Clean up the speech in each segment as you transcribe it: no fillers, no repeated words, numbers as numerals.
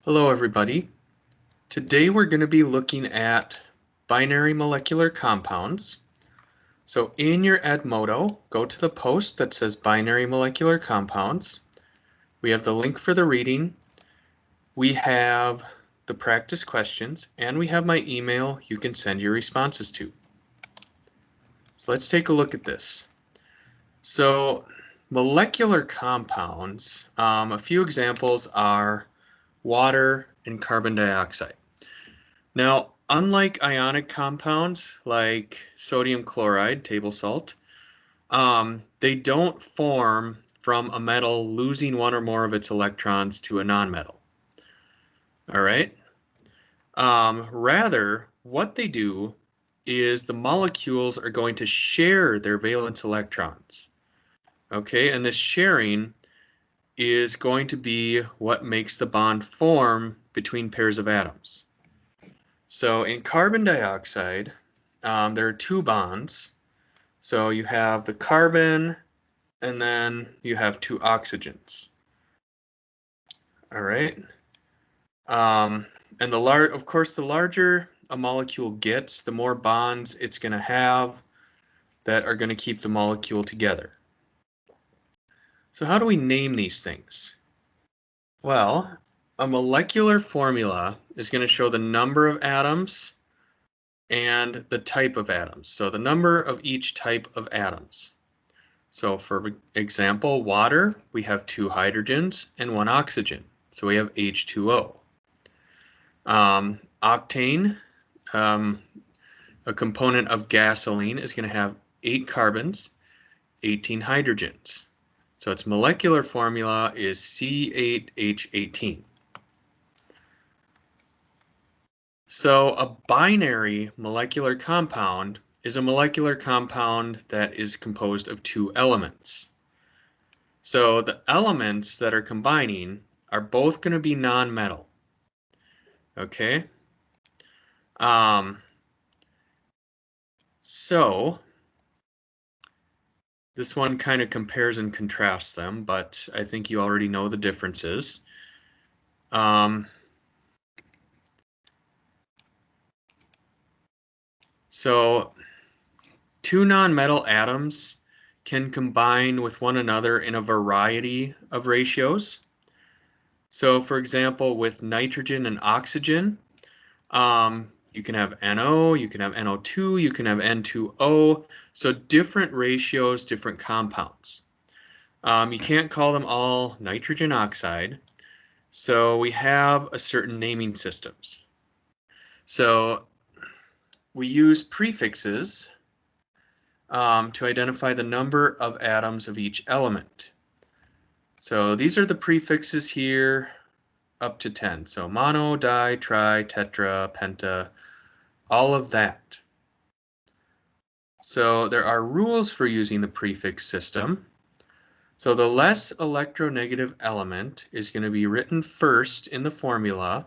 Hello everybody. Today we're going to be looking at binary molecular compounds. So in your Edmodo, go to the post that says binary molecular compounds. We have the link for the reading. We have the practice questions, and we have my email you can send your responses to. So let's take a look at this. So molecular compounds, a few examples are water and carbon dioxide. Now, unlike ionic compounds like sodium chloride, table salt, they don't form from a metal losing one or more of its electrons to a nonmetal. All right. Rather, what they do is the molecules are going to share their valence electrons. Okay, and this sharing is going to be what makes the bond form between pairs of atoms. So in carbon dioxide, there are two bonds. So you have the carbon, and then you have two oxygens. All right. And of course, the larger a molecule gets, the more bonds it's going to have that are going to keep the molecule together. So how do we name these things? Well, a molecular formula is going to show the number of atoms and the type of atoms. So the number of each type of atoms. So for example, water, we have 2 hydrogens and 1 oxygen. So we have H2O. Octane, a component of gasoline, is going to have 8 carbons, 18 hydrogens. So its molecular formula is C8H18. So a binary molecular compound is a molecular compound that is composed of 2 elements. So the elements that are combining are both going to be non-metal. Okay. So this one kind of compares and contrasts them, but I think you already know the differences. So 2 non-metal atoms can combine with one another in a variety of ratios. So for example, with nitrogen and oxygen, you can have NO, you can have NO2, you can have N2O. So different ratios, different compounds. You can't call them all nitrogen oxide. So we have a certain naming systems. So we use prefixes to identify the number of atoms of each element. So these are the prefixes here up to 10. So mono, di, tri, tetra, penta, all of that. So there are rules for using the prefix system. So the less electronegative element is going to be written first in the formula.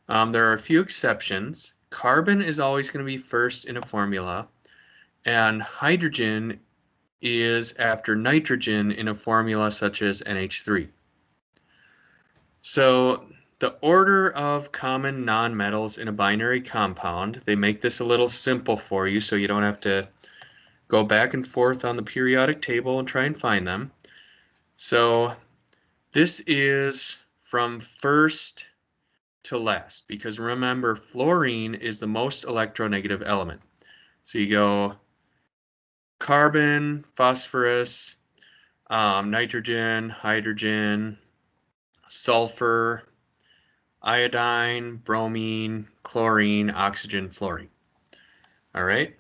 There are a few exceptions. Carbon is always going to be first in a formula, and hydrogen is after nitrogen in a formula such as NH3. So the order of common nonmetals in a binary compound, they make this a little simple for you so you don't have to go back and forth on the periodic table and try and find them. So this is from first to last, because remember, fluorine is the most electronegative element. So you go carbon, phosphorus, nitrogen, hydrogen, sulfur, iodine, bromine, chlorine, oxygen, fluorine. All right.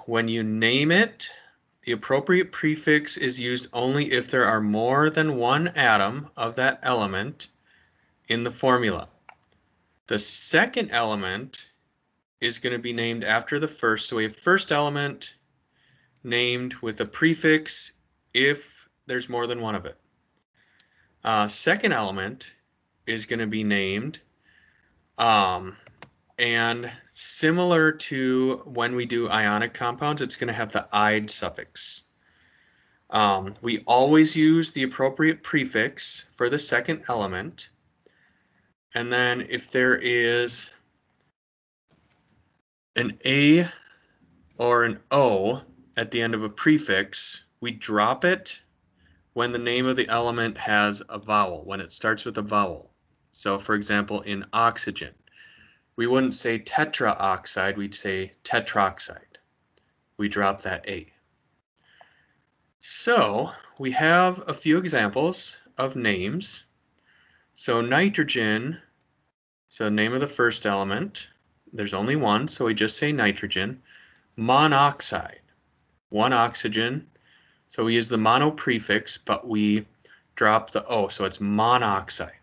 When you name it, the appropriate prefix is used only if there are more than one atom of that element in the formula. The second element is going to be named after the first. So we have first element named with a prefix if there's more than one of it. Second element is going to be named, and similar to when we do ionic compounds, it's going to have the "ide" suffix. We always use the appropriate prefix for the second element. And then if there is an A or an O at the end of a prefix, we drop it when the name of the element has a vowel, when it starts with a vowel. So for example, in oxygen, we wouldn't say tetraoxide, we'd say tetroxide. We drop that A. So we have a few examples of names. So nitrogen, so name of the first element, there's only one, so we just say nitrogen. Monoxide, one oxygen, so we use the mono prefix, but we drop the O, so it's monoxide.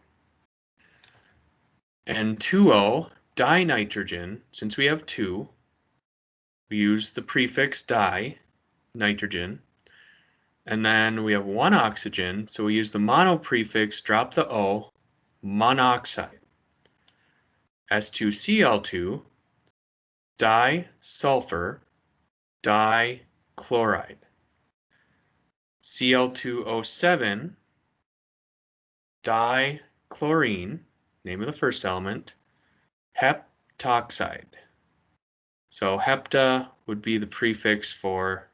And 2O, dinitrogen, since we have two, we use the prefix di, nitrogen. And then we have one oxygen, so we use the mono prefix, drop the O, monoxide. S2Cl2, disulfur, dichloride. Cl2O7, dichlorine, name of the first element, heptoxide. So hepta would be the prefix for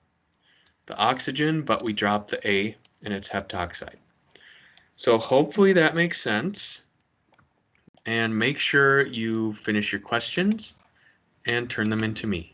the oxygen, but we drop the A and it's heptoxide. So hopefully that makes sense. And make sure you finish your questions and turn them into me.